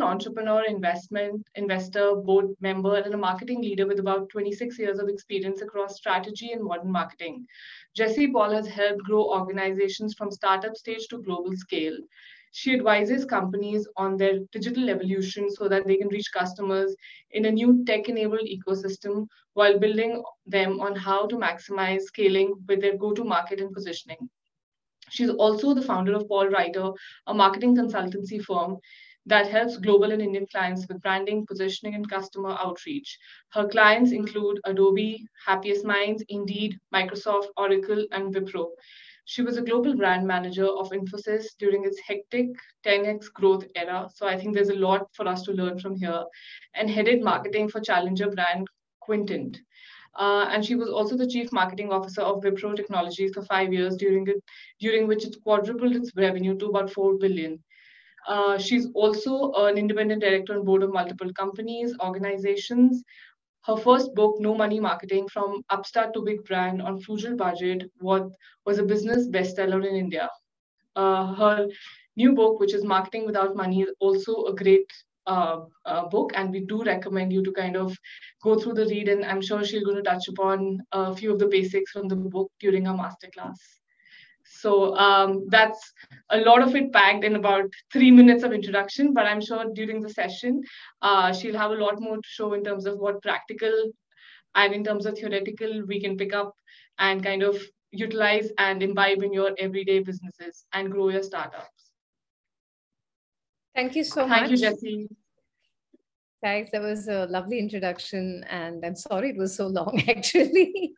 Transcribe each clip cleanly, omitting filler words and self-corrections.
entrepreneur, investor, board member, and a marketing leader with about 26 years of experience across strategy and modern marketing. Jessie Paul has helped grow organizations from startup stage to global scale. She advises companies on their digital evolution so that they can reach customers in a new tech-enabled ecosystem while building them on how to maximize scaling with their go-to-market and positioning. She's also the founder of Paul Writer, a marketing consultancy firm that helps global and Indian clients with branding, positioning, and customer outreach. Her clients include Adobe, Happiest Minds, Indeed, Microsoft, Oracle, and Wipro. She was a global brand manager of Infosys during its hectic 10x growth era. So I think there's a lot for us to learn from here. And headed marketing for challenger brand Quintent. And she was also the chief marketing officer of Wipro Technologies for 5 years, during which it quadrupled its revenue to about 4 billion. She's also an independent director on board of multiple companies, organizations. Her first book, No Money Marketing, From Upstart to Big Brand on Frugal Budget, was a business bestseller in India. Her new book, which is Marketing Without Money, is also a great book, and we do recommend you to kind of go through the read, and I'm sure she's going to touch upon a few of the basics from the book during our masterclass. So that's a lot of it packed in about 3 minutes of introduction, but I'm sure during the session, she'll have a lot more to show in terms of what practical and in terms of theoretical we can pick up and kind of utilize and imbibe in your everyday businesses and grow your startups. Thank you so much. Thank you, Jessie. Thanks. That was a lovely introduction, and I'm sorry it was so long, actually.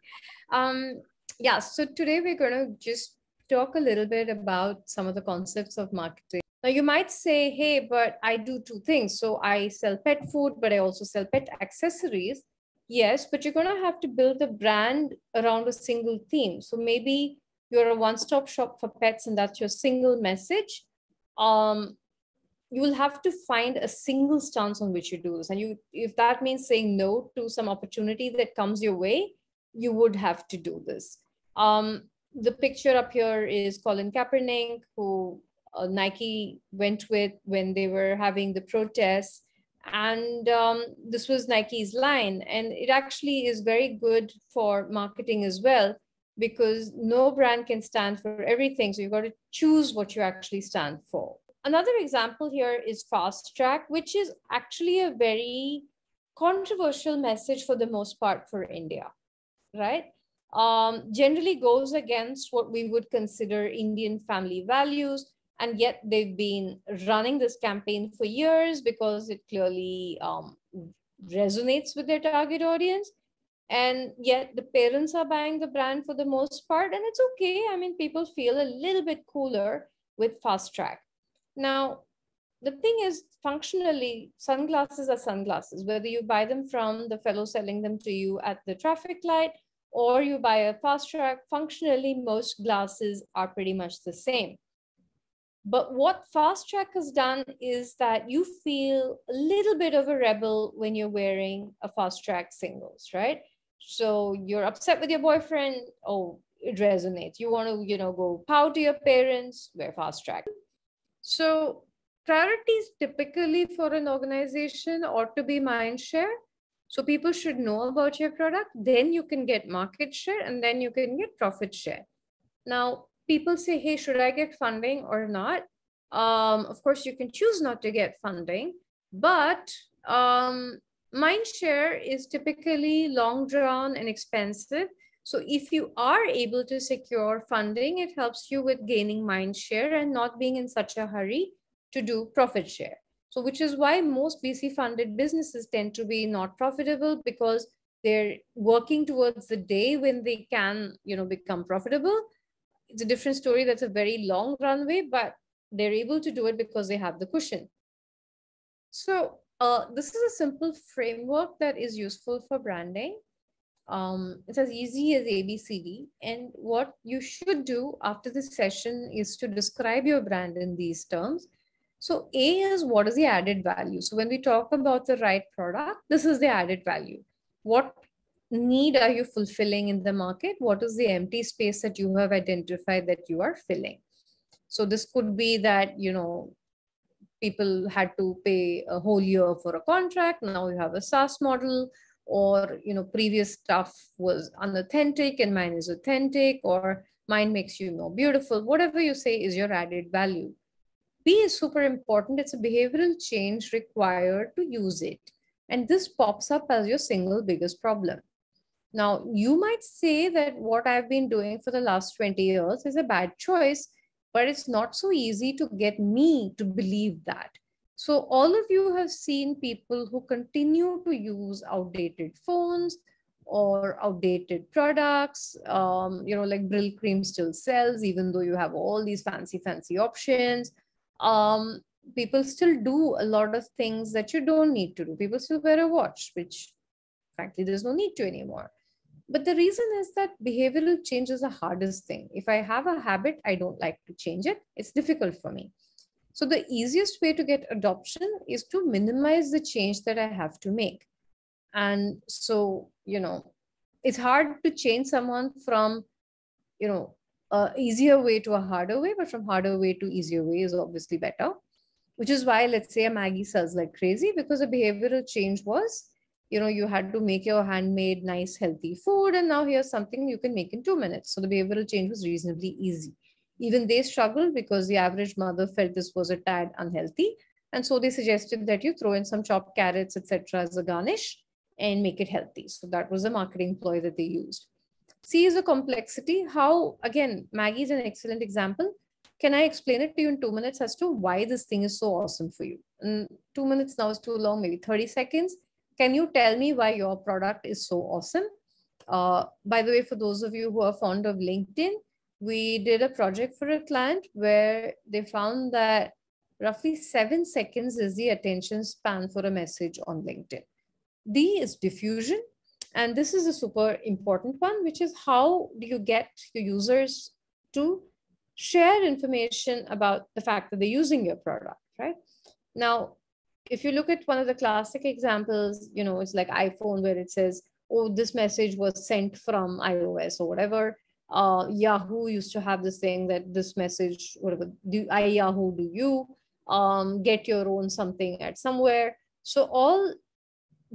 Yeah, so today we're going to just talk a little bit about some of the concepts of marketing. Now, you might say, hey, but I do two things. So I sell pet food, but I also sell pet accessories. Yes, but you're going to have to build a brand around a single theme. So maybe you're a one-stop shop for pets, and that's your single message. You will have to find a single stance on which you do this. And if that means saying no to some opportunity that comes your way, you would have to do this. The picture up here is Colin Kaepernick, who Nike went with when they were having the protests. And this was Nike's line. And it actually is very good for marketing as well, because no brand can stand for everything. So you've got to choose what you actually stand for. Another example here is Fast Track, which is actually a very controversial message for the most part for India, right? Generally goes against what we would consider Indian family values. And yet they've been running this campaign for years because it clearly resonates with their target audience. And yet the parents are buying the brand for the most part. And it's okay. I mean, people feel a little bit cooler with Fast Track. Now, the thing is, functionally, sunglasses are sunglasses, whether you buy them from the fellow selling them to you at the traffic light or you buy a Fast Track, functionally, most glasses are pretty much the same. But what Fast Track has done is that you feel a little bit of a rebel when you're wearing a Fast Track singles, right? So you're upset with your boyfriend. Oh, it resonates. You want to, go pow to your parents, wear Fast Track. So priorities typically for an organization ought to be mind share. So people should know about your product, then you can get market share, and then you can get profit share. Now, people say, hey, should I get funding or not? Of course, you can choose not to get funding, but mind share is typically long drawn and expensive. So if you are able to secure funding, it helps you with gaining mind share and not being in such a hurry to do profit share. So which is why most VC funded businesses tend to be not profitable, because they're working towards the day when they can, become profitable. It's a different story. That's a very long runway, but they're able to do it because they have the cushion. So this is a simple framework that is useful for branding. It's as easy as ABCD. And what you should do after this session is to describe your brand in these terms. So A is, what is the added value? So when we talk about the right product, this is the added value. What need are you fulfilling in the market? What is the empty space that you have identified that you are filling? So this could be that, people had to pay a whole year for a contract. Now you have a SaaS model, or previous stuff was unauthentic and mine is authentic, or mine makes you more beautiful. Whatever you say is your added value. B is super important. It's a behavioral change required to use it. And this pops up as your single biggest problem. Now, you might say that what I've been doing for the last 20 years is a bad choice, but it's not so easy to get me to believe that. So, all of you have seen people who continue to use outdated phones or outdated products. Like Brill Cream still sells, even though you have all these fancy options. People still do a lot of things that you don't need to do. People still wear a watch, which frankly, there's no need to anymore. But the reason is that behavioral change is the hardest thing. If I have a habit, I don't like to change it. It's difficult for me. So the easiest way to get adoption is to minimize the change that I have to make. And so, it's hard to change someone from, a easier way to a harder way, but from harder way to easier way is obviously better, which is why, let's say, a Maggie sells like crazy, because a behavioral change was, you had to make your handmade, nice, healthy food. And now here's something you can make in 2 minutes. So the behavioral change was reasonably easy. Even they struggled because the average mother felt this was a tad unhealthy. And so they suggested that you throw in some chopped carrots, etc., as a garnish and make it healthy. So that was the marketing ploy that they used. C is a complexity. How, again, Maggie is an excellent example. Can I explain it to you in 2 minutes as to why this thing is so awesome for you? And 2 minutes now is too long, maybe 30 seconds. Can you tell me why your product is so awesome? By the way, for those of you who are fond of LinkedIn, we did a project for a client where they found that roughly 7 seconds is the attention span for a message on LinkedIn. D is diffusion. And this is a super important one, which is how do you get your users to share information about the fact that they're using your product, right? Now, if you look at one of the classic examples, it's like iPhone, where it says, oh, this message was sent from iOS or whatever. Yahoo used to have this thing that this message, whatever, Yahoo, do you get your own something at somewhere? So all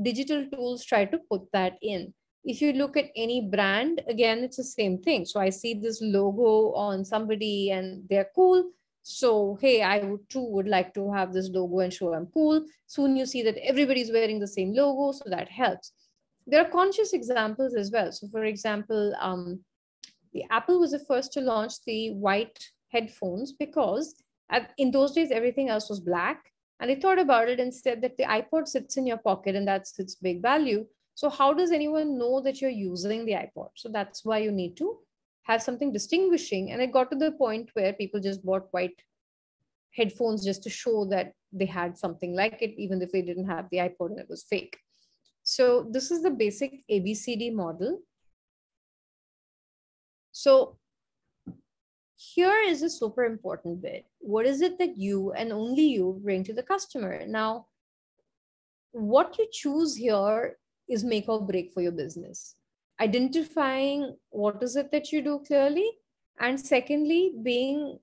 digital tools try to put that in. If you look at any brand, again, it's the same thing. So I see this logo on somebody and they're cool. So, hey, I would like to have this logo and show I'm cool. Soon you see that everybody's wearing the same logo. So that helps. There are conscious examples as well. So for example, the Apple was the first to launch the white headphones because in those days, everything else was black. And they thought about it and said that the iPod sits in your pocket and that's its big value. So how does anyone know that you're using the iPod? So that's why you need to have something distinguishing. And it got to the point where people just bought white headphones just to show that they had something like it, even if they didn't have the iPod and it was fake. So this is the basic ABCD model. So here is a super important bit. What is it that you and only you bring to the customer? Now, what you choose here is make or break for your business. Identifying what is it that you do clearly, and secondly, being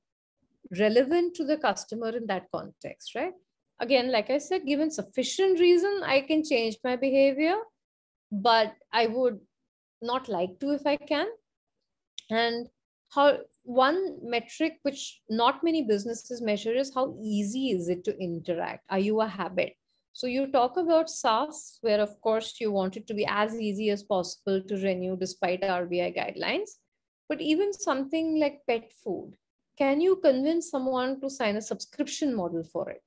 relevant to the customer in that context, right? Again, like I said, given sufficient reason, I can change my behavior, but I would not like to if I can. And how one metric which not many businesses measure is how easy is it to interact? Are you a habit? So you talk about SaaS, where of course you want it to be as easy as possible to renew despite RBI guidelines. But even something like pet food, can you convince someone to sign a subscription model for it?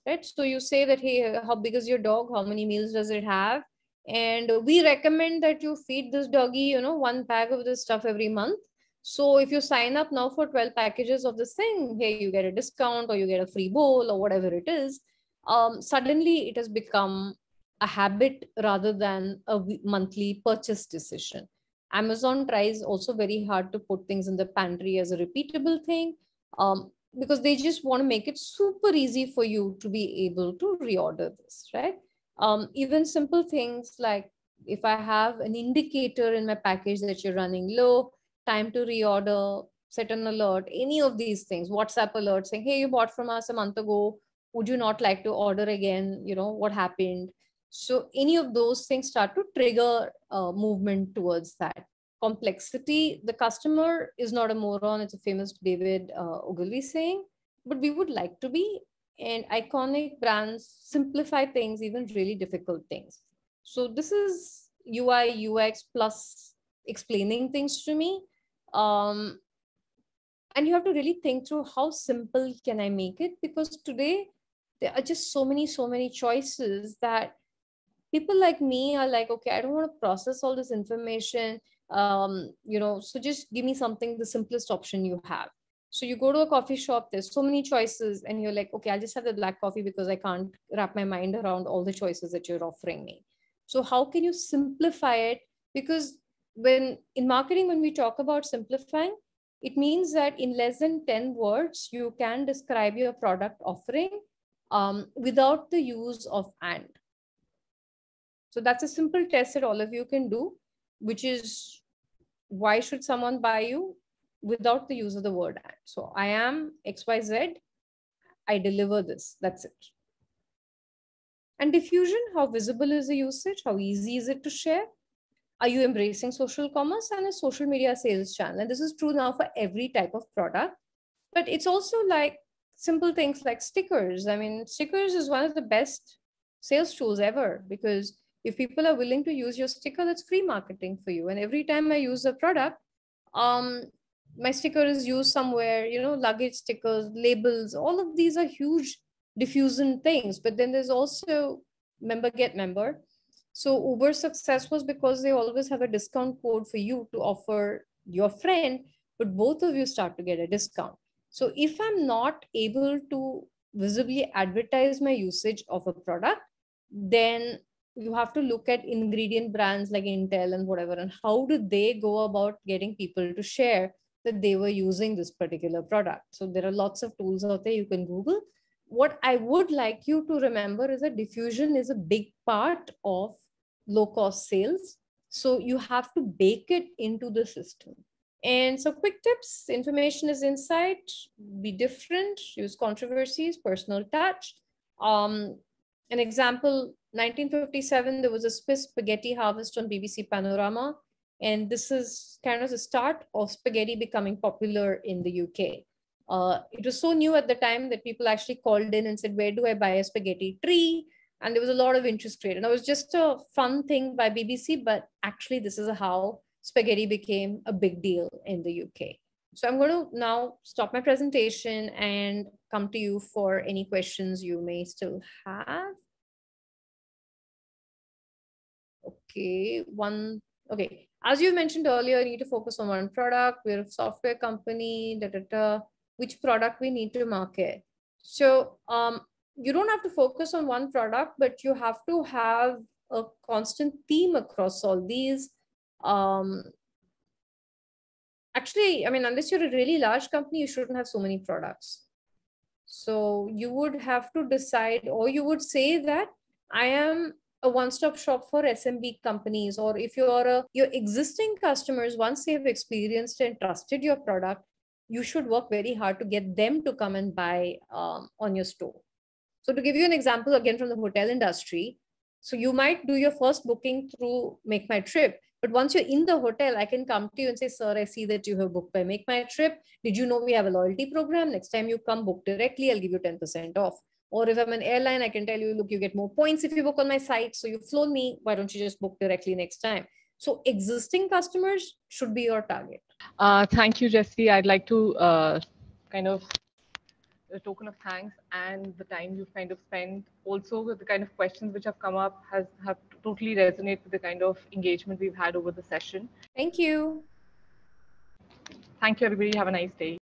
Right? So you say that, hey, how big is your dog? How many meals does it have? And we recommend that you feed this doggy, 1 bag of this stuff every month. So if you sign up now for 12 packages of this thing, hey, you get a discount or you get a free bowl or whatever it is. Suddenly it has become a habit rather than a monthly purchase decision. Amazon tries also very hard to put things in the pantry as a repeatable thing, because they just want to make it super easy for you to be able to reorder this, right? Even simple things like if I have an indicator in my package that you're running low, time to reorder, set an alert, any of these things, WhatsApp alert saying, hey, you bought from us a month ago, Would you not like to order again? What happened? So any of those things start to trigger movement towards that. Complexity, the customer is not a moron. It's a famous David Ogilvy saying, but we would like to be. And iconic brands simplify things, even really difficult things. So this is UI, UX plus explaining things to me. And you have to really think through how simple can I make it? Because today there are just so many choices that people like me are like, okay, I don't want to process all this information. So just give me something, the simplest option you have. So you go to a coffee shop, there's so many choices, and you're like, okay, I'll just have the black coffee because I can't wrap my mind around all the choices that you're offering me. So how can you simplify it? Because when in marketing, when we talk about simplifying, it means that in less than 10 words, you can describe your product offering without the use of and. So that's a simple test that all of you can do, which is why should someone buy you without the use of the word and. So I am XYZ, I deliver this, that's it. And diffusion, how visible is the usage? How easy is it to share? Are you embracing social commerce and a social media sales channel? And this is true now for every type of product, but it's also like simple things like stickers. I mean, stickers is one of the best sales tools ever, because if people are willing to use your sticker, that's free marketing for you. And every time I use a product, my sticker is used somewhere, luggage stickers, labels, all of these are huge diffusion things. But then there's also member get member. So Uber's success was because they always have a discount code for you to offer your friend, but both of you start to get a discount. So if I'm not able to visibly advertise my usage of a product, then you have to look at ingredient brands like Intel and whatever, and how do they go about getting people to share that they were using this particular product. So there are lots of tools out there you can Google. What I would like you to remember is that diffusion is a big part of low cost sales. So you have to bake it into the system. And so quick tips: information is insight, be different, use controversies, personal touch. An example, 1957, there was a Swiss spaghetti harvest on BBC Panorama. And this is kind of the start of spaghetti becoming popular in the UK. It was so new at the time that people actually called in and said, where do I buy a spaghetti tree? And there was a lot of interest rate. And it was just a fun thing by BBC, but actually this is how spaghetti became a big deal in the UK. So I'm going to now stop my presentation and come to you for any questions you may still have. Okay, okay. As you mentioned earlier, you need to focus on one product. We're a software company, which product we need to market. So you don't have to focus on one product, but you have to have a constant theme across all these. Actually, I mean, unless you're a really large company, you shouldn't have so many products. So you would have to decide, or you would say that I am a one-stop shop for SMB companies, or if your existing customers, once they have experienced and trusted your product, you should work very hard to get them to come and buy on your store. So to give you an example, again, from the hotel industry, so you might do your first booking through Make My Trip. But once you're in the hotel, I can come to you and say, sir, I see that you have booked by Make My Trip. Did you know we have a loyalty program? Next time you come book directly, I'll give you 10% off. Or if I'm an airline, I can tell you, look, you get more points if you book on my site. So you've flown me. Why don't you just book directly next time? So existing customers should be your target. Thank you, Jessie. I'd like to kind of a token of thanks, and the time you've kind of spent, also with the kind of questions which have come up have totally resonate with the kind of engagement we've had over the session. Thank you. Thank you, everybody. Have a nice day.